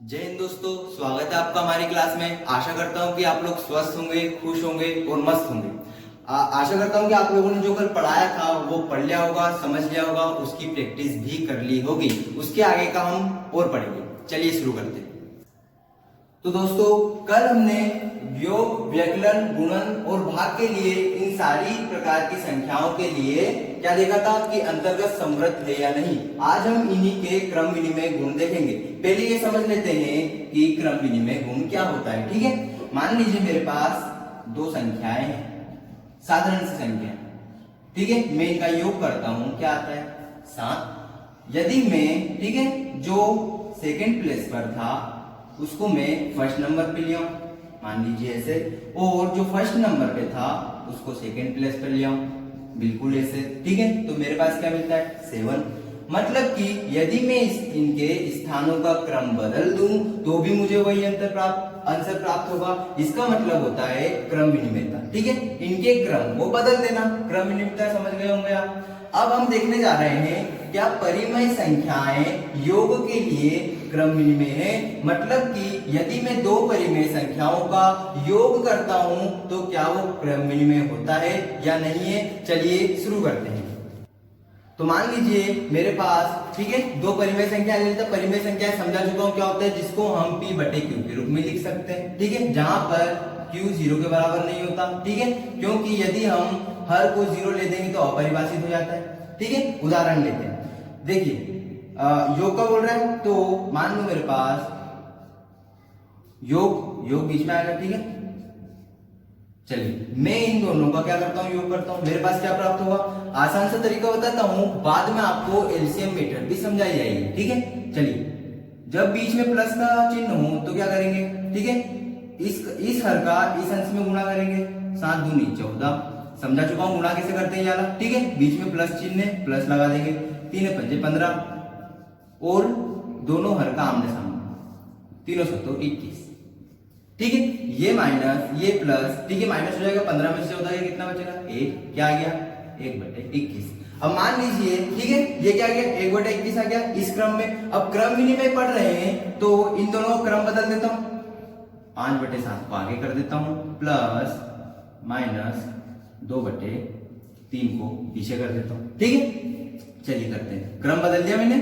जय हिंद दोस्तों, स्वागत है आपका हमारी क्लास में। आशा करता हूँ कि आप लोग स्वस्थ होंगे, खुश होंगे और मस्त होंगे। आशा करता हूँ कि आप लोगों ने जो कल पढ़ाया था वो पढ़ लिया होगा, समझ लिया होगा, उसकी प्रैक्टिस भी कर ली होगी। उसके आगे का हम और पढ़ेंगे। चलिए शुरू करते हैं। तो दोस्तों, कल हमने योग, व्यकलन, गुणन और भाग के लिए इन सारी प्रकार की संख्याओं के लिए क्या देखा था कि अंतर्गत समृद्ध है या नहीं। आज हम इन्हीं के क्रम विनिमय गुण देखेंगे। पहले ये समझ लेते हैं कि क्रम विनिमय गुण क्या होता है। ठीक है, मान लीजिए मेरे पास दो संख्याएं हैं, साधारण सी संख्या। ठीक है, मैं इनका योग करता हूं, क्या आता है 7। यदि मैं, ठीक है, जो सेकंड प्लेस पर था उसको मैं फर्स्ट नंबर पे लिया, मान लीजिए ऐसे, और जो फर्स्ट नंबर पे था उसको सेकंड प्लेस पर लिया, बिल्कुल ऐसे। ठीक है, तो मेरे पास क्या मिलता है 7। मतलब कि यदि मैं इनके स्थानों का क्रम बदल दूं तो भी मुझे वही आंसर प्राप्त होगा। इसका मतलब होता है क्रम विनिमयता। ठीक है, इनके क्रम वो बदल देना, क्रम विनिमयता समझ गए होंगे आप। अब हम देखने जा रहे हैं क्या परिमेय संख्याएं योग के लिए क्रम विनिमय है। मतलब कि यदि मैं दो परिमेय संख्याओं का योग करता हूं तो क्या वो क्रम विनिमय होता है या नहीं है। चलिए शुरू करते हैं। तो मान लीजिए मेरे पास, ठीक है, दो परिमेय संख्या ले लेते हैं। परिमेय संख्या समझा चुका हूं क्या होता है, जिसको हम p बटे q के रूप में लिख सकते हैं। ठीक है, जहां पर q 0 के बराबर नहीं होता। ठीक है, क्योंकि यदि हम हर को 0 ले देंगे तो अपरिभाषित हो जाता है। ठीक है, उदाहरण लेते हैं। देखिए योग का बोल रहा है, तो मान लो मेरे पास योग बीच में आएगा। ठीक है, चलिए मैं इन दोनों का क्या करता हूं, योग करता हूं। मेरे पास क्या प्राप्त होगा, आसान सा तरीका बताता हूं, बाद में आपको एलसीएम मेथड भी समझाई जाएगी। ठीक है, चलिए जब बीच में प्लस का चिन्ह हो तो क्या करेंगे, ठीक है, इस हर का इस अंश में गुणा करेंगे। 7 दूनी 14, समझा चुका हूं गुणा कैसे करते हैं यार। ठीक है, बीच में प्लस चिन्ह है, प्लस लगा देंगे। 3 पंजे 15 और दोनों हर का आमने सामने, 3 7 21। ठीक है, ये माइनस ये प्लस, ठीक है, माइनस हो जाएगा। 15 में से 14 गया, कितना बचेगा 1। क्या आ गया 1 बटे 21। अब मान लीजिए, ठीक है, ये क्या आ गया 1 बटे 21 आ गया इस क्रम में। अब क्रम विनिमय पढ़ रहे हैं तो इन दोनों का क्रम बदल देता हूं, 5 बटे 7 को आगे कर देता हूं, प्लस माइनस 2 बटे 3 को पीछे कर देता हूं। ठीक है, चलिए करते हैं। क्रम बदल दिया मैंने।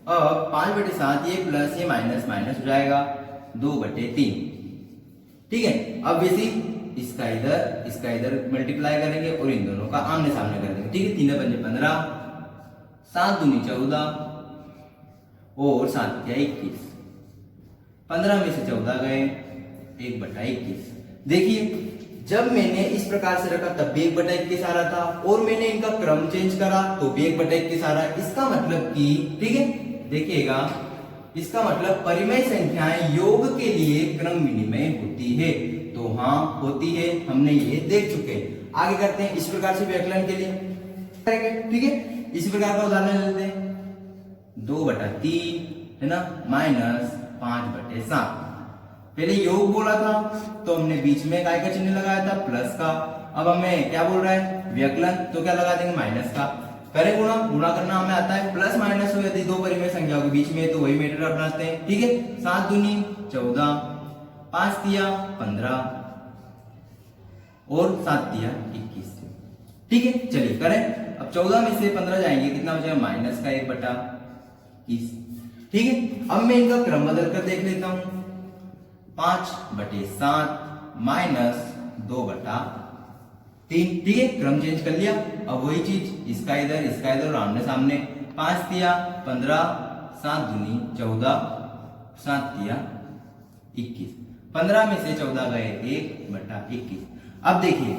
अब 5 बटे 7, ये प्लस ये माइनस माइनस हो जाएगा 2 बटे 3। ठीक है, अब वैसे इसका इधर मल्टीप्लाई करेंगे और इन दोनों का आमने सामने कर देंगे। ठीक है, 3 पंजे 15, 7 दूनी 14 और 7 क्या 21। 15 में से 14 गए, 1 बटा 21। देखिए जब मैंने इस प्रकार से रखा तब भी 1 बटा 21 आ रहा था, और मैंने इनका क्रम चेंज करा तो भी 1 बटा 21 आ रहा है। इसका मतलब कि, ठीक है, देखिएगा, इसका मतलब परिमेय संख्याएं योग के लिए क्रम विनिमय होती है। तो हाँ होती है, हमने ये देख चुके हैं। आगे करते हैं। इस प्रकार से व्यकलन के लिए करेंगे। ठीक है, इसी प्रकार का उदाहरण लेते हैं। 2 बटा 3 है ना, माइनस 5 बटे 7। पहले योग बोला था तो हमने बीच में काय का चिन्ह लगाया था, प्लस का। अब हमें क्या बोल रहा है व्यकलन, तो क्या लगा देंगे माइनस का। करें गुणा, गुणा करना हमें आता है। प्लस माइनस हो यदि दो परिमेय संख्याओं के बीच में तो वही मेथड अपनाते हैं। ठीक है, 7 दूनी 14, 5 तिया 15 और 7 तिया 21। ठीक है, चलिए करें। अब 14 में से 15 जाएंगे, कितना बचेगा माइनस का 1 बटा 21। ठीक है, अब मैं इनका क्रम बदल कर देख लेता हूं। 5 बटे 7 माइनस 2 बटा 3। ठीक है, क्रम चेंज कर लिया। अब वही चीज इसका इधर और आमने सामने। 5 तिया 15, 7 दूनी 14, 7 तिया 21। 15 में से 14 गए, 1 बटा 21। अब देखिए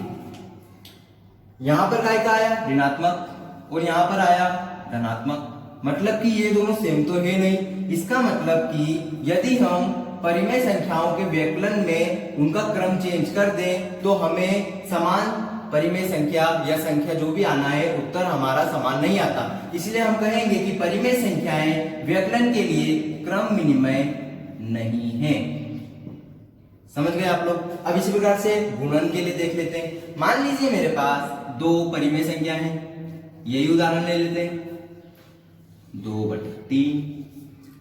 यहां पर काय का आया ऋणात्मक और यहां पर आया धनात्मक। मतलब कि ये दोनों सेम तो है नहीं। इसका मतलब कि यदि हम परिमेय संख्याओं के व्यकलन में उनका क्रम चेंज कर दें तो हमें समान परिमेय संख्या या संख्या जो भी आना है, उत्तर हमारा समान नहीं आता। इसलिए हम कहेंगे कि परिमेय संख्याएं व्यकलन के लिए क्रम विनिमय नहीं है। समझ गए आप लोग। अब इसी प्रकार से गुणन के लिए देख लेते हैं। मान लीजिए मेरे पास दो परिमेय संख्या है, यही उदाहरण ले लेते हैं। 2 बटे 3।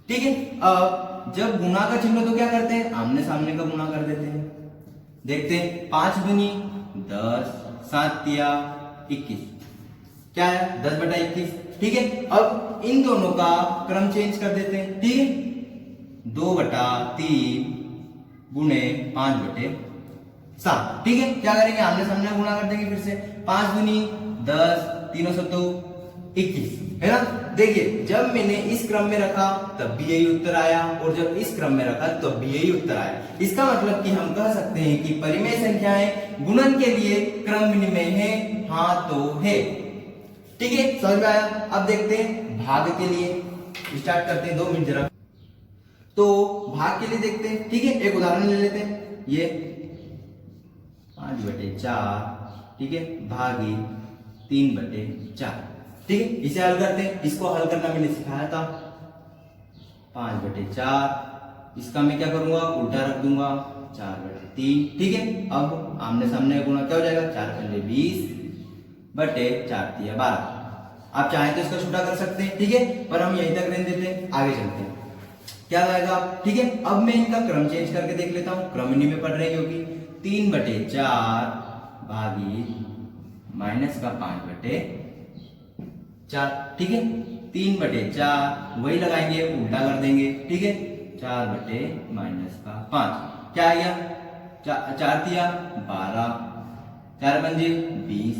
ठीक है, अब जब गुना का चिन्ह तो क्या करते हैं, आमने सामने का गुना कर देते हैं। देखते हैं 5 दूनी 10, 7 तिया 21, क्या है 10/21। ठीक है, अब इन दोनों का क्रम चेंज कर देते हैं। ठीक है, 2/3 गुणे 5/7। ठीक है, क्या करेंगे, आमने सामने गुणा कर देंगे फिर से। 5 दूनी 10, 3 7 21, है ना। देखिए जब मैंने इस क्रम में रखा तब भी यही उत्तर आया, और जब इस क्रम में रखा तब भी यही उत्तर आया। इसका मतलब कि हम कह सकते हैं कि परिमेय संख्याएं गुणन के लिए क्रम विनिमय है, हाँ तो है। ठीक है, समझ में आया। अब देखते हैं भाग के लिए, स्टार्ट करते हैं। 2 मिनट जरा। तो भाग के लिए देखते हैं। ठीक है, एक उदाहरण ले लेते हैं। ये 5/4, ठीक है, भागी 3/4। ठीक है, इसे हल करते हैं। इसको हल करना मैंने सिखाया था। 5/4, इसका मैं क्या करूंगा, उल्टा रख दूंगा, 4/3। ठीक है, अब आमने सामने गुणा क्या हो जाएगा, 4 पहले 20 बटे 4 तिया 12। आप चाहे तो इसका छोटा कर सकते हैं। ठीक है, पर हम यहीं तक रहने देते हैं, आगे चलते हैं। क्या आएगा। ठीक है, अब मैं इनका क्रम चेंज करके देख लेता हूं। क्रम इन्हीं में पढ़ रहे हैं क्योंकि 3/4 भागी माइनस का 5/4। ठीक है, 3/4 वही लगाएंगे, उल्टा कर देंगे। ठीक है, 4 बटे माइनस का 5, क्या आ गया, 4 तिया 12, 4 पंजे 20।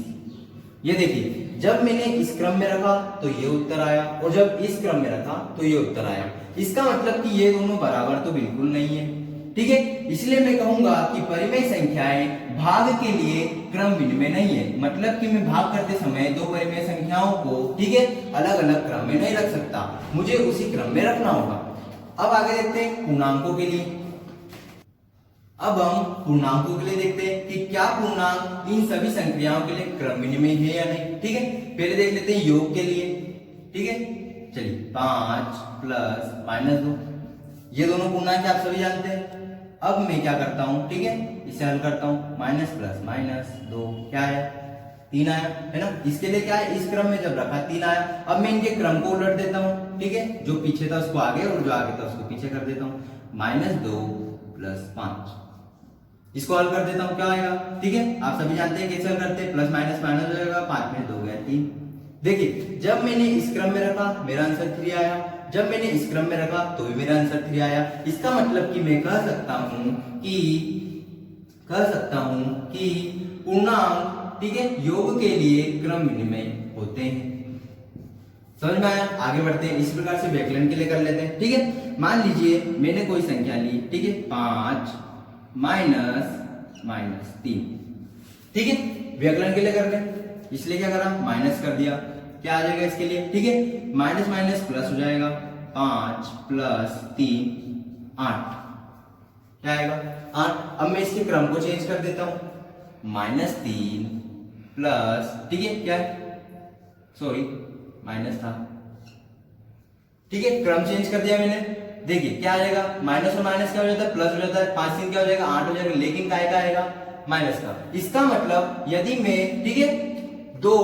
ये देखिए जब मैंने इस क्रम में रखा तो ये उत्तर आया, और जब इस क्रम में रखा तो ये उत्तर आया। इसका मतलब कि ये दोनों बराबर तो बिल्कुल नहीं है। ठीक है, इसलिए मैं कहूंगा कि परिमेय संख्याएं भाग के लिए क्रम विनिमय नहीं है। मतलब कि मैं भाग करते समय दो परिमेय संख्याओं को, ठीक है, अलग अलग क्रम में नहीं रख सकता, मुझे उसी क्रम में रखना होगा। अब आगे देखते हैं पूर्णांकों के लिए। अब हम पूर्णांकों के लिए देखते हैं कि क्या पूर्णांक इन सभी संख्याओं के लिए क्रम विनिमय है या नहीं। ठीक है, पहले देख लेते हैं योग के लिए। ठीक है, चलिए 5 प्लस -2, ये दोनों पूर्णांक आप सभी जानते हैं। अब मैं क्या करता हूं, ठीक है, इसे हल करता हूं। माइनस प्लस -2 क्या है, 3 आया, है ना। इसके लिए क्या है, इस क्रम में जब रखा 3 आया। अब मैं इनके क्रम को उलट देता हूं। ठीक है, जो पीछे था उसको आगे और जो आगे था उसको पीछे कर देता हूं। -2 प्लस 5, इसको हल कर देता हूं, क्या आएगा। ठीक है, आप सभी जानते हैं कैसे हल करते हैं, प्लस माइनस माइनस हो जाएगा, 5 में 2 गया 3। देखिए जब मैंने इस क्रम में रखा मेरा आंसर 3 आया, जब मैंने इस क्रम में रखा तो भी मेरा आंसर 3 आया। इसका मतलब कि मैं कह सकता हूं कि पूर्णांक, ठीक है, योग के लिए क्रम विनिमय होते हैं। समझ में आया। आगे बढ़ते हैं। इस प्रकार से व्यवकलन के लिए कर लेते हैं। ठीक है, मान लीजिए मैंने कोई संख्या ली, ठीक है, 5 -3। ठीक है, व्यवकलन के लिए कर ले, इसलिए क्या करा, माइनस कर दिया। क्या आ जाएगा इसके लिए, ठीक है, माइनस माइनस प्लस हो जाएगा, 5 प्लस 3 8, क्या आएगा 8। अब मैं इसके क्रम को चेंज कर देता हूं, -3 प्लस, ठीक है, क्या है, सॉरी माइनस था, ठीक है, क्रम चेंज कर दिया मैंने। देखिए क्या आ जाएगा, माइनस और माइनस क्या हो जाता है, प्लस हो जाता है, 5 3 क्या हो जाएगा 8 हो जाएगा, लेकिन काय का आएगा, माइनस का। इसका मतलब यदि मैं, ठीक है, दो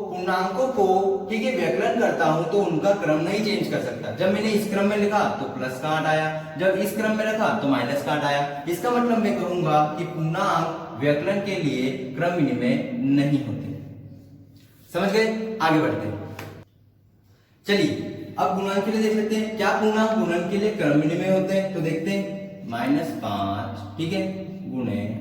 पूर्णांकों को, ठीक है, व्यवकलन करता हूं तो उनका क्रम नहीं चेंज कर सकता। जब मैंने इस क्रम में लिखा तो प्लस का 8 आया, जब इस क्रम में रखा तो माइनस का 8 आया। इसका मतलब मैं कहूंगा कि पूर्णांक व्यवकलन के लिए क्रम विनिमय नहीं होते। समझ गए, आगे बढ़ते हैं। चलिए अब गुणन के लिए देख लेते हैं, क्या पूर्णांक गुणन के लिए क्रम विनिमय होते हैं। तो देखते हैं, -5, ठीक है, गुणे,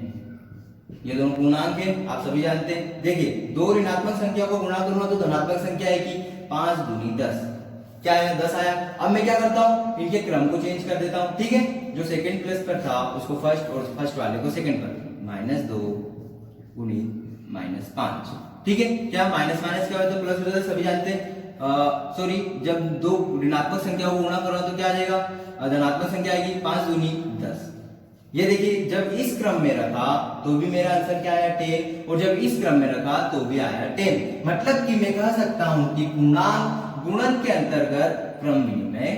ये दोनों पूर्णांक है, आप सभी जानते हैं। देखिए दो ऋणात्मक संख्या को गुणा करूंगा तो धनात्मक संख्या है कि 5 दूनी 10, क्या है 10 आया। अब मैं क्या करता हूं, इनके क्रम को चेंज कर देता हूं, ठीक है, जो सेकंड प्लेस पर था उसको फर्स्ट और फर्स्ट वाले को सेकंड पर, -2 गुणी -5, ठीक है। क्या माइनस माइनस क्या होता है, प्लस होता है, सभी जानते हैं। सॉरी, जब दो ऋणात्मक संख्या को गुणा करो तो क्या आ जाएगा, धनात्मक संख्या आएगी, 5 दूनी 10। ये देखिए जब इस क्रम में रखा तो भी मेरा आंसर क्या आया 10, और जब इस क्रम में रखा तो भी आया 10। मतलब कि मैं कह सकता हूं कि पूर्णांक गुणन के अंतर्गत क्रम विनिमय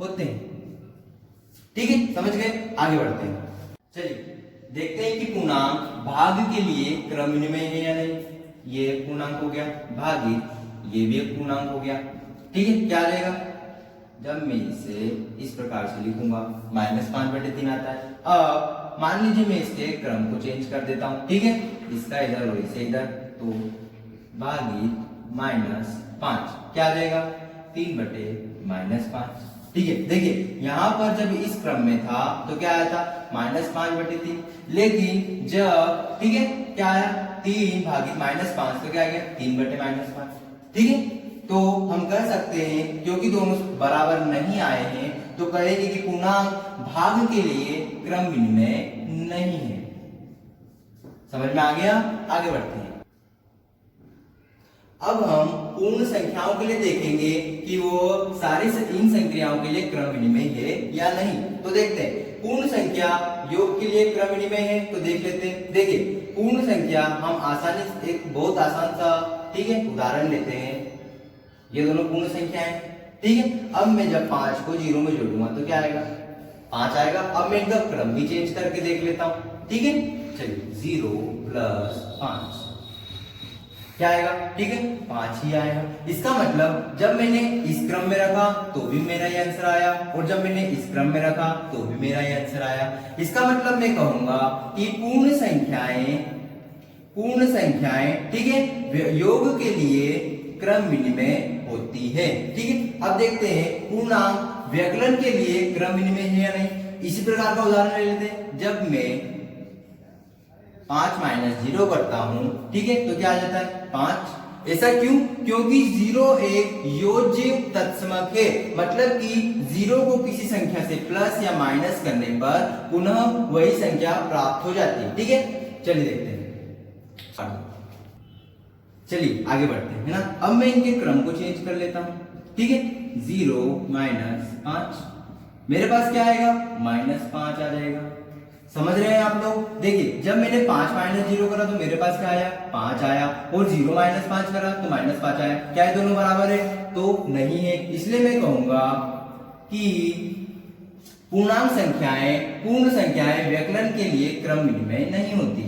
होते हैं। ठीक है, समझ गए, आगे बढ़ते हैं। चलिए देखते हैं कि पूर्णांक भाग के लिए क्रम विनिमय है या नहीं। ये पूर्णांक हो गया भागित, ये भी एक पूर्णांक हो गया, ठीक है, क्या आ जाएगा, जब मैं इसे इस प्रकार से लिखूंगा -5/3 आता है। अब मान लीजिए मैं इसके क्रम को चेंज कर देता हूं, ठीक है, इसका इधर और इसे इधर, तो भागित -5 क्या आ जाएगा 3/-5। ठीक है, देखिए यहां पर जब इस क्रम में था तो क्या आया था -5/3, लेकिन जब, ठीक है, क्या आया 3 भागित -5 तो क्या आ गया 3/-5। ठीक है, तो हम कह सकते हैं क्योंकि दोनों बराबर नहीं आए हैं तो कहेंगे कि पूर्णांक भाग के लिए क्रम विनिमय नहीं है। समझ में आ गया? आगे बढ़ते हैं। अब हम पूर्ण संख्याओं के लिए देखेंगे कि वो सारी इन संख्याओं के लिए क्रम विनिमय है या नहीं। तो देखते हैं, पूर्ण संख्या योग के लिए क्रम विनिमय है तो देख लेते हैं। देखिए पूर्ण संख्या हम आसानी से एक बहुत आसान सा, ठीक है, उदाहरण लेते हैं। ये दोनों पूर्ण संख्या है, ठीक है। अब मैं जब 5 को 0 में जोड़ूंगा तो क्या आएगा 5 आएगा। अब मैं इनका क्रम भी चेंज करके देख लेता हूं, ठीक है। चलिए 0 + 5 क्या आएगा, ठीक है 5 ही आएगा। इसका मतलब जब मैंने इस क्रम में रखा तो भी मेरा ये आंसर आया, और जब मैंने इस क्रम में रखा तो भी मेरा ये आंसर आया। इसका मतलब मैं कहूंगा कि पूर्ण संख्याएं, ठीक है, योग के लिए क्रम विनिमय होती है। ठीक है, अब देखते हैं पूर्णांक व्यकलन के लिए क्रम विनिमय है या नहीं। इसी प्रकार का उदाहरण ले लेते हैं। जब मैं 5 - 0 करता हूं, ठीक है, तो क्या आ जाता है 5। ऐसा क्यों? क्योंकि 0 एक योज्य तत्समक है, मतलब कि 0 को किसी संख्या से प्लस या माइनस करने पर पुनः वही संख्या प्राप्त हो जाती है। ठीक है, चलिए देखते हैं। चलिए आगे बढ़ते हैं, है ना। अब मैं इनके क्रम को चेंज कर लेता हूं, ठीक है। 0 - 5 मेरे पास क्या आएगा -5 आ जाएगा। समझ रहे हैं आप लोग? देखिए जब मैंने 5 - 0 करा तो मेरे पास क्या आया 5 आया, और 0 - 5 करा तो -5 आया। क्या ये दोनों बराबर है? तो नहीं है। इसलिए मैं कहूंगा कि पूर्णांक संख्याएं, पूर्ण संख्याएं व्यकलन के लिए क्रम विनिमय नहीं होती।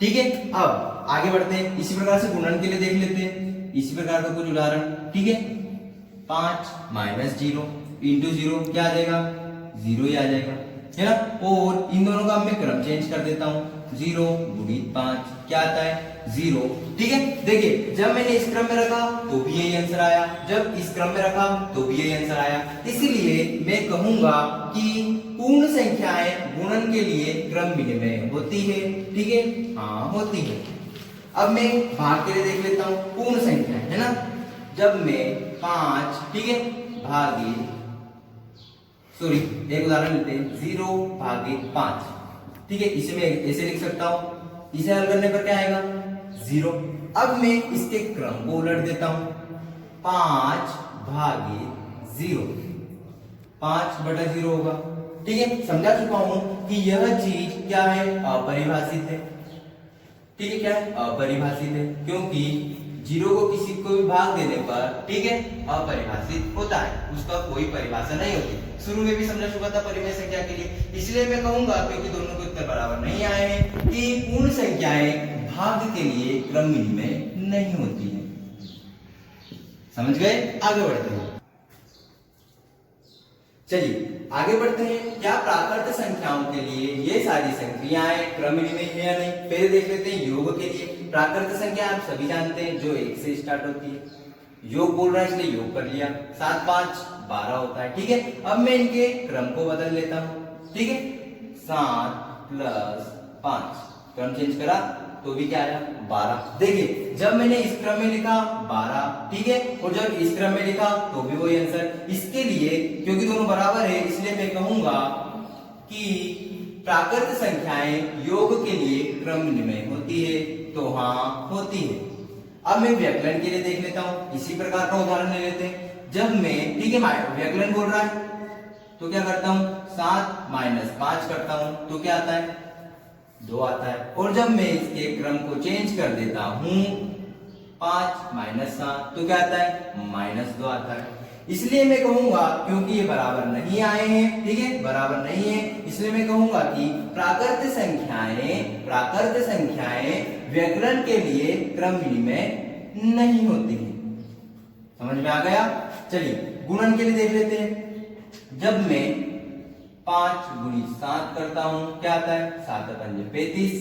ठीक है, अब आगे बढ़ते हैं। इसी प्रकार से गुणन के लिए देख लेते हैं, इसी प्रकार का कुछ उदाहरण। ठीक है, 5 - 0 × 0 क्या आ जाएगा 0 ही आ जाएगा, है ना। और इन दोनों का मैं क्रम चेंज कर देता हूं। 0 × 5 क्या आता है 0। ठीक है, देखिए जब मैंने इस क्रम में रखा तो भी यही आंसर आया, जब इस क्रम में रखा तो भी यही आंसर आया। इसलिए मैं कहूंगा कि पूर्ण संख्याएं गुणन के लिए क्रम विनिमय होती है। ठीक है, हाँ होती है। अब मैं भाग के लिए देख लेता हूं पूर्ण संख्या, है ना। जब मैं 5, ठीक है, एक उदाहरण लेते हैं 0/5, ठीक है, इसे मैं ऐसे लिख सकता हूं। इसे हल करने पर क्या आएगा 0। अब मैं इसके क्रम को उलट देता हूं 5/0, 5/0 होगा। ठीक है, समझा चुका हूं कि यह चीज क्या है अपरिभाषित है। ठीक है, क्या है अपरिभाषित है, क्योंकि 0 को किसी को भी भाग देने पर, ठीक है, अपरिभाषित होता है, उसका कोई परिभाषा नहीं होती। शुरू में भी समझा चुका था परिमेय संख्या के लिए। इसलिए मैं कहूंगा क्योंकि दोनों के उत्तर बराबर नहीं आए हैं कि पूर्ण संख्याएं भाग के लिए क्रम विनिमय नहीं होती है। समझ गए? आगे बढ़ते हैं। चलिए आगे बढ़ते हैं। क्या प्राकृत संख्याओं के लिए ये सारी संख्याएं क्रम विनिमय है या नहीं? पहले देख लेते हैं योग के लिए। प्राकृत संख्या आप सभी जानते हैं जो 1 से स्टार्ट होती है। योग बोल रहा है इसलिए योग कर लिया। 7 - 5 = 12 होता है। ठीक है, अब मैं इनके क्रम को बदल लेता हूं। ठीक है, 7 + 5 क्रम चेंज करा तो भी क्या आया 12। देखिए जब मैंने इस क्रम में लिखा 12, ठीक है, और जब इस क्रम में लिखा तो भी वही आंसर। इसके लिए क्योंकि दोनों बराबर है इसलिए मैं कहूंगा कि प्राकृत संख्याएं योग के लिए क्रम विनिमय होती है। तो हाँ होती है। अब मैं व्यकलन के लिए देख लेता हूं। इसी प्रकार का उदाहरण ले लेते हैं। जब मैं, ठीक है, व्यकलन बोल रहा है तो क्या करता हूं 7 - 5 करता हूं तो क्या आता है 2 आता है। और जब मैं इसके क्रम को चेंज कर देता हूं 5 - 7 तो क्या आता है -2 आता है। इसलिए मैं कहूंगा क्योंकि ये बराबर नहीं आए हैं, ठीक है, बराबर नहीं है, इसलिए मैं कहूंगा कि प्राकृत संख्याएं व्यकलन के लिए क्रम विनिमय नहीं होती है। समझ में आ गया? चलिए गुणन के लिए देख लेते हैं। जब मैं 5 गुणित 7 करता हूं क्या आता है, 7 पंजे 35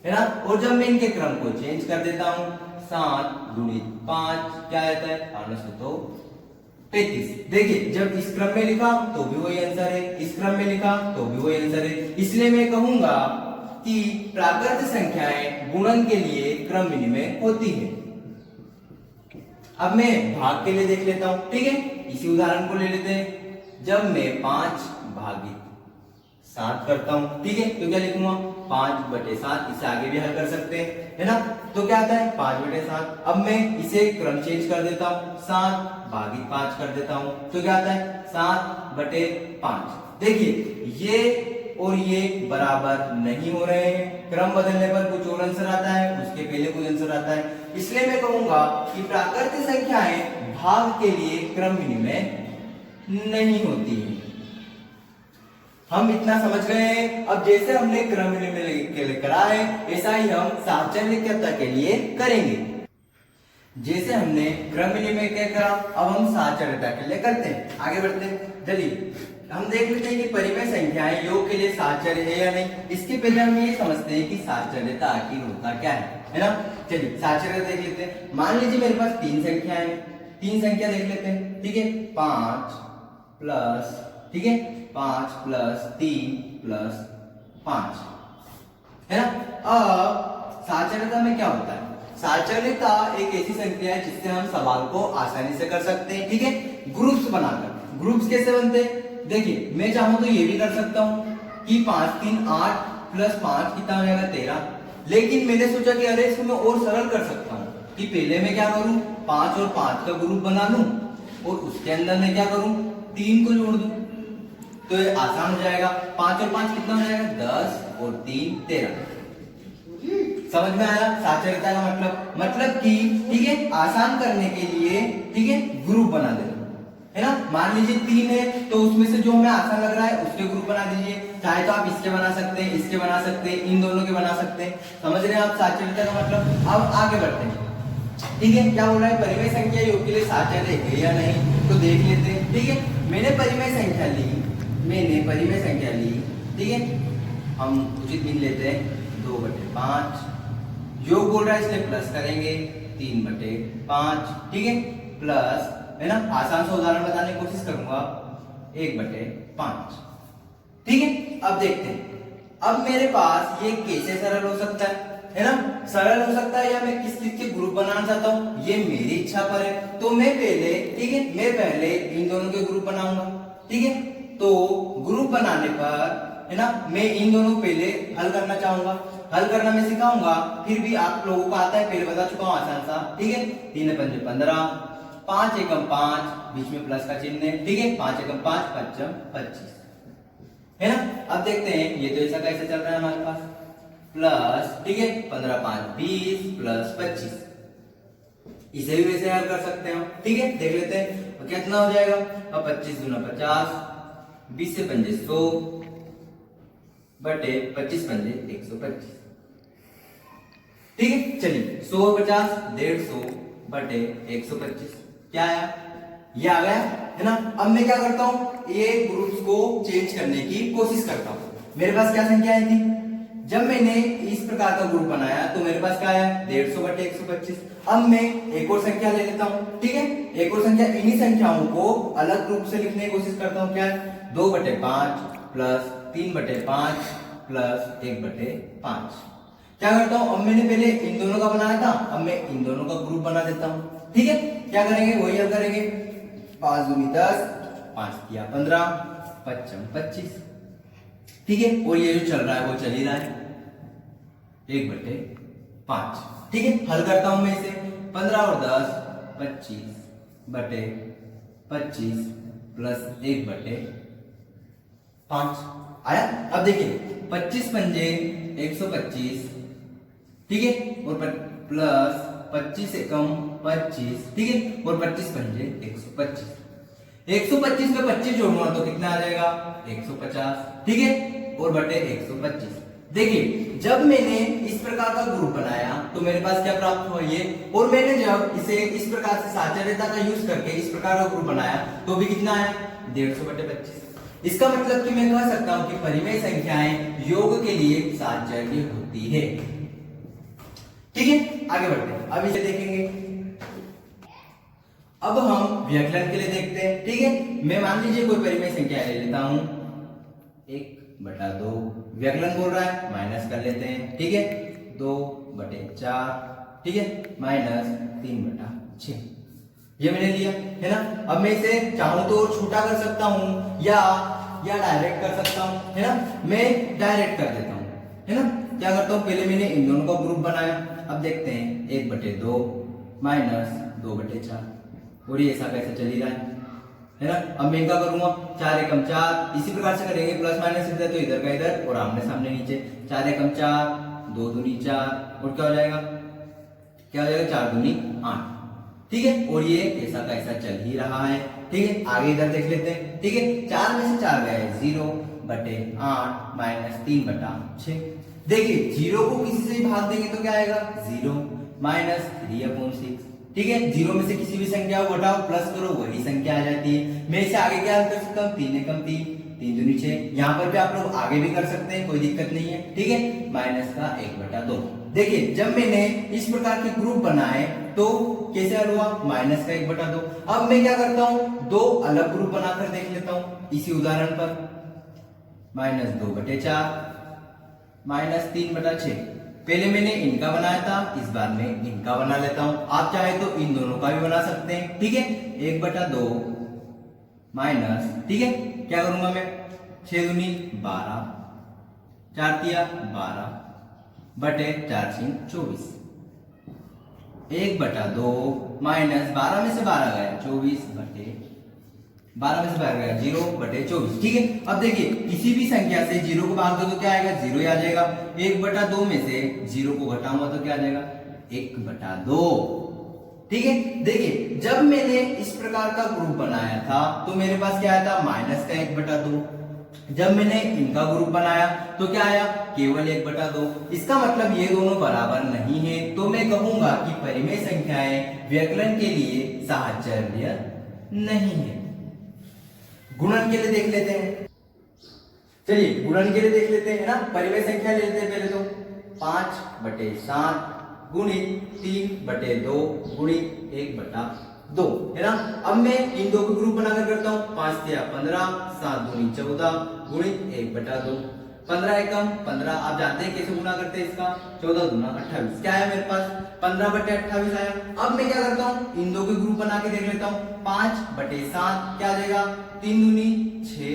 है ना। और जब मैं इनके क्रम को चेंज कर देता हूं, 7 गुणित 5 क्या आता है, 35। देखिए जब इस क्रम में लिखा तो भी वही आंसर है, इस क्रम में लिखा तो भी वही आंसर है। इसलिए मैं कहूंगा कि प्राकृत संख्याएं गुणन के लिए क्रम विनिमय होती है। अब मैं भाग के लिए देख लेता हूं, ठीक है। इसी उदाहरण को ले लेते हैं। जब मैं 5 भागित 7 करता हूं, ठीक है, तो क्या लिखूंगा, 5/7। इसे आगे भी हल कर सकते हैं, है ना। तो क्या आता है 5/7। अब मैं इसे क्रम चेंज कर देता हूं, 7 भागित 5 कर देता हूं, तो क्या आता है 7/5। देखिए ये और ये बराबर नहीं हो रहे हैं, क्रम बदलने पर कुछ और आंसर आता है, उसके पहले कुछ आंसर आता है। इसलिए मैं कहूंगा कि प्राकृत संख्याएं भाग के लिए क्रम विनिमय नहीं होती है। हम इतना समझ गए हैं। अब जैसे हमने क्रम विनिमय के लिए करा है, ऐसा ही हम साचल्यता के लिए करेंगे। जैसे हमने क्रम विनिमय के करा, अब हम साचल्यता के लिए करते हैं। आगे बढ़ते हैं, चलिए हम देख लेते हैं कि परिमेय संख्याएं योग के लिए साचल्य है या नहीं। इसके पहले हम ये समझते हैं कि साचल्यता आखिर होता क्या है ना। चलिए साचल्यता देख लेते हैं। मान लीजिए मेरे पास 3 संख्याएं हैं, 3 संख्या देख लेते हैं, ठीक है। 5 प्लस, ठीक है, 5 प्लस 3 प्लस 5, है ना। अब साचल्यता में क्या होता है, साचल्यता एक ऐसी संख्या है जिससे हम सवाल को आसानी से कर सकते हैं, ठीक है, ग्रुप्स बनाकर। ग्रुप्स कैसे बनते हैं, देखिए मैं चाहूं तो ये भी कर सकता हूं कि 5 3 8 प्लस 5 कितना हो जाएगा 13। लेकिन मैंने सोचा कि अरे इसको मैं और सरल कर सकता हूं कि पहले मैं क्या करूं, 5 और 5 का ग्रुप बना लूं और उसके अंदर मैं क्या करूं, 3 को जोड़ दूं, तो ये आसान हो जाएगा। 5 और 5 कितना हो जाएगा, 10 और 3 13। समझ में आया साचल्यता का मतलब कि, ठीक है, आसान करने के लिए, ठीक है, ग्रुप बना देना, है ना। मान लीजिए 3 है तो उसमें से जो हमें आसान लग रहा है उसके ग्रुप बना दीजिए। चाहे तो आप इसके बना सकते हैं, इसके बना सकते हैं, इन दोनों के बना सकते हैं। समझ रहे हैं आप साचल्यता का मतलब। अब आगे बढ़ते हैं, ठीक है। क्या बोल रहा है, परिमेय संख्या योग के लिए साचल्य है या नहीं, तो देख लेते हैं, ठीक है। मैंने परिमेय संख्या ली, ठीक है। हम उचित भिन्न लेते हैं 2/5। योग बोल रहा है इसलिए प्लस करेंगे 3/5, ठीक है, प्लस, है ना। आसान से उदाहरण बताने की कोशिश करूंगा 1/5, ठीक है। अब देखते हैं, अब मेरे पास ये कैसे सरल हो सकता है ना। सरल हो सकता है या मैं किस चीज के ग्रुप बनाना चाहता हूं ये मेरी इच्छा पर है। तो मैं पहले, ठीक है, मैं पहले इन दोनों के ग्रुप बनाऊंगा, ठीक है। तो ग्रुप बनाने पर, है ना, मैं इन दोनों को पहले हल करना चाहूंगा। हल करना मैं सिखाऊंगा, फिर भी आप लोगों को आता है, पहले बता चुका हूं आसान सा, ठीक है। 3 पंजे 15, 5 एकम 5, बीच में प्लस का चिन्ह है, ठीक है। 5 एकम 5, 5 25, है ना। अब देखते हैं ये तो ऐसा कैसे चल रहा है हमारे पास, प्लस, ठीक है, 15 5 20 प्लस 25। इसे भी वैसे हल कर सकते हैं, ठीक है। देख लेते हैं तो कितना हो जाएगा। अब 25 दूना 50, 20 से पंजे 100 बटे 25 पंजे 125, ठीक है। चलिए 100 और 50 150 बटे 125 क्या आया, ये आ गया, है ना। अब मैं क्या करता हूं, ये ग्रुप्स को चेंज करने की कोशिश करता हूं। मेरे पास क्या संख्या आई थी, जब मैंने इस प्रकार का ग्रुप बनाया तो मेरे पास क्या आया 150 बटे 125। अब मैं एक और संख्या ले लेता हूं, ठीक है। एक और संख्या, इन्हीं संख्याओं को अलग रूप से लिखने की कोशिश करता हूं। क्या है 2/5 प्लस 3/5 प्लस 1/5। क्या करता हूं, अब मैंने पहले इन दोनों का बनाया था, अब मैं इन दोनों का ग्रुप बना देता हूं, ठीक है। क्या करेंगे, वही हल करेंगे। 5 दूनी 10, 5 किया 15, 5 25, ठीक है। और ये जो चल रहा है वो चल ही रहा है 1/5, ठीक है। हल करता हूं मैं इसे, 15 और 10 25 बटे 25 प्लस 1/5 आया। अब देखिए 25 पंजे 125, ठीक है, और प्लस 25 एकम 25, ठीक है, और 25 पंजे 125। 125 में 25 जोड़ूंगा तो कितना आ जाएगा 150, ठीक है, और बटे 125। देखिए जब मैंने इस प्रकार का ग्रुप बनाया तो मेरे पास क्या प्राप्त हुआ ये, और मैंने जब इसे इस प्रकार से साचर्यता का यूज करके इस प्रकार का ग्रुप बनाया तो भी कितना आया 150/25। इसका मतलब कि मैं कह सकता हूं कि परिमेय संख्याएं योग के लिए साचर्य होती है। ठीक है, आगे बढ़ते हैं, अब इसे देखेंगे। अब हम व्यकलन के लिए देखते हैं। ठीक है, मैं मान लीजिए कोई परिमेय संख्या ले लेता हूं 1/2, व्यकलन बोल रहा है माइनस कर लेते हैं। ठीक है, 2/4, ठीक है, -3/6, ये मैंने लिया है ना। अब मैं इसे चाहूं तो और छोटा कर सकता हूं या डायरेक्ट कर सकता हूं, है ना। मैं डायरेक्ट कर देता हूं, है ना। क्या करता हूं, पहले मैंने इन दोनों का ग्रुप बनाया। अब देखते हैं 1/2 -2/4, और ये ऐसा कैसे चल ही रहा है ना। अब मैं क्या करूंगा, 4 एकम 4, इसी प्रकार से करेंगे, प्लस माइनस इधर तो इधर का इधर, और आमने सामने नीचे 4 एकम 4, 2 दूनी 4, और क्या हो जाएगा, 4 दूनी 8। ठीक है, और ये ऐसा कैसा चल ही रहा है। ठीक है, आगे इधर देख लेते हैं। ठीक है, 4 में से 4 गए 0/8 -3/6। देखिए 0 को किसी से भी भाग देंगे तो क्या आएगा 0 -3/6। ठीक है, 0 में से किसी भी संख्या को घटाओ प्लस करो वही संख्या आ जाती है। मैं इसे आगे क्या कर सकता हूँ, 3 एकम 3, 3 दूनी 6। यहाँ पर भी आप लोग आगे भी कर सकते हैं, कोई दिक्कत नहीं है। ठीक है, -1/2। देखिए जब मैंने इस प्रकार के ग्रुप बनाए तो कैसे हल हुआ, -1/2। अब मैं क्या करता हूँ, 2 अलग ग्रुप बनाकर देख लेता हूँ इसी उदाहरण पर। -2/4 -3/6, पहले मैंने इनका बनाया था, इस बार मैं इनका बना लेता हूं। आप चाहे तो इन दोनों का भी बना सकते हैं। ठीक है, 1/2 माइनस, ठीक है, क्या करूंगा मैं, 6 दूनी 12, 4 तिया 12 बटे 4 6 24। 1/2 माइनस 12 में से 12 गया 24 बटे 12 में से 12 गया 0/24। ठीक है, अब देखिए किसी भी संख्या से 0 को भाग दो तो क्या आएगा, 0 ही आ जाएगा। 1/2 में से 0 को घटाऊंगा तो क्या आ जाएगा, 1/2। ठीक है, देखिए जब मैंने इस प्रकार का ग्रुप बनाया था तो मेरे पास क्या आया था, -1/2। जब मैंने इनका ग्रुप बनाया तो क्या आया, केवल 1/2। इसका मतलब ये दोनों बराबर नहीं है, तो मैं कहूंगा कि परिमेय संख्याएं व्यकलन के लिए साहचर्य नहीं है। गुणन के लिए देख लेते हैं। चलिए गुणन के लिए देख लेते हैं ना, परिमेय संख्या ले लेते हैं पहले तो 5/7 गुणित 3/2 गुणित 1/2 है ना। अब मैं इन दो को ग्रुप बनाकर करता हूँ, 5 तिया 15, 7 दूनी 14 गुणित 1/2। 15 एकम 15, आप जानते हैं कैसे गुना करते हैं इसका, 14 दूना 28। क्या आया मेरे पास, 15/28 आया। अब मैं क्या करता हूँ, इन दो के ग्रुप बना के देख लेता हूँ। 5/7 क्या आ जाएगा, 3 दूनी 6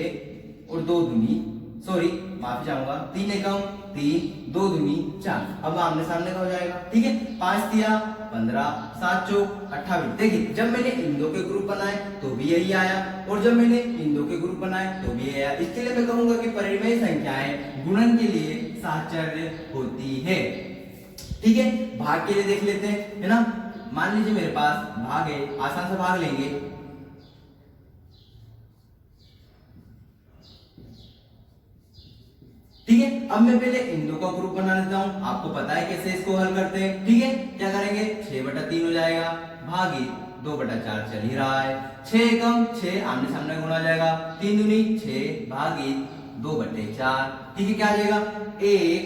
और 2 दूनी, सॉरी माफी चाहूंगा, 3 एकम 3, 2 दूनी 4। अब आमने सामने का हो जाएगा। ठीक है, 5 तिया 15, 7 चौक 28। देखिए जब मैंने इन दो के ग्रुप बनाए तो भी यही आया, और जब मैंने इन दो के ग्रुप बनाए तो भी यही आया। इसके लिए मैं कहूंगा कि परिमेय संख्याएं गुणन के लिए साहचर्य होती है। ठीक है, भाग के लिए देख लेते हैं, है ना। मान लीजिए मेरे पास भाग है, आसान से भाग लेंगे। ठीक है, अब मैं पहले इन दो का ग्रुप बना लेता हूं, आपको पता है कैसे इसको हल करते हैं। ठीक है, क्या करेंगे, 6/3 हो जाएगा, भागी 2/4 चल ही रहा है। 6 एकम 6, आमने सामने गुणा हो जाएगा, 3 दूनी 6 भागी 2/4। ठीक है, क्या आ जाएगा, 1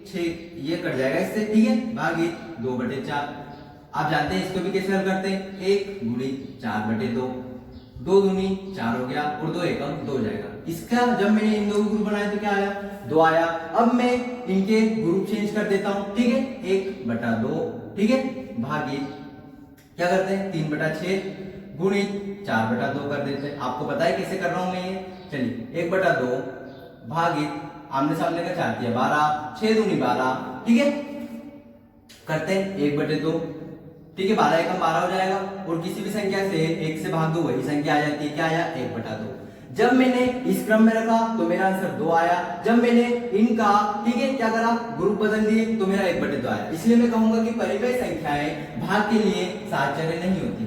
6, ये कट जाएगा इससे। ठीक है, भागी 2/4। आप जानते हैं इसको भी कैसे हल करते हैं, 1 गुणित 4/2, 2 दूनी 4 हो गया, और 2 एकम 2 जाएगा। इसका जब मैंने इन दो ग्रुप बनाए तो क्या आया, 2 आया। अब मैं इनके ग्रुप चेंज कर देता हूं। ठीक है, 1/2, ठीक है, भागी क्या करते हैं, 3/6 गुणित 4/2 कर देते हैं। आपको पता है कैसे कर रहा हूं मैं ये, चलिए 1/2 भागित आमने सामने का 4 दिया 12, 6 दूनी 12। ठीक है, करते हैं 1/2। ठीक है, 12 एकम 12 हो जाएगा, और किसी भी संख्या से 1 से भाग दो वही संख्या आ जाती है। क्या आया, 1/2। जब मैंने इस क्रम में रखा तो मेरा आंसर 2 आया। जब मैंने इनका, ठीक है, क्या करा, ग्रुप बदल दिए तो मेरा 1/2 आया। इसलिए मैं कहूंगा कि परिमेय संख्याएं भाग के लिए साहचर्य नहीं होती।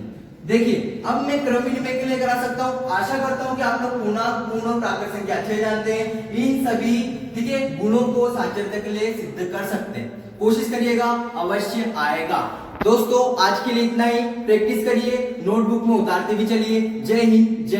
देखिए अब मैं क्रमनिर्णय के लिए करा सकता हूं। आशा करता हूं कि आप लोग पूर्णांक, पूर्ण और प्राकृत संख्या अच्छे जानते हैं। इन सभी ठीक है गुणों को साक्षरता के लिए सिद्ध कर सकते हैं। कोशिश करिएगा, अवश्य आएगा। दोस्तों आज के लिए इतना ही। प्रैक्टिस करिए, नोटबुक में उतारते भी चलिए। जय हिंद, जय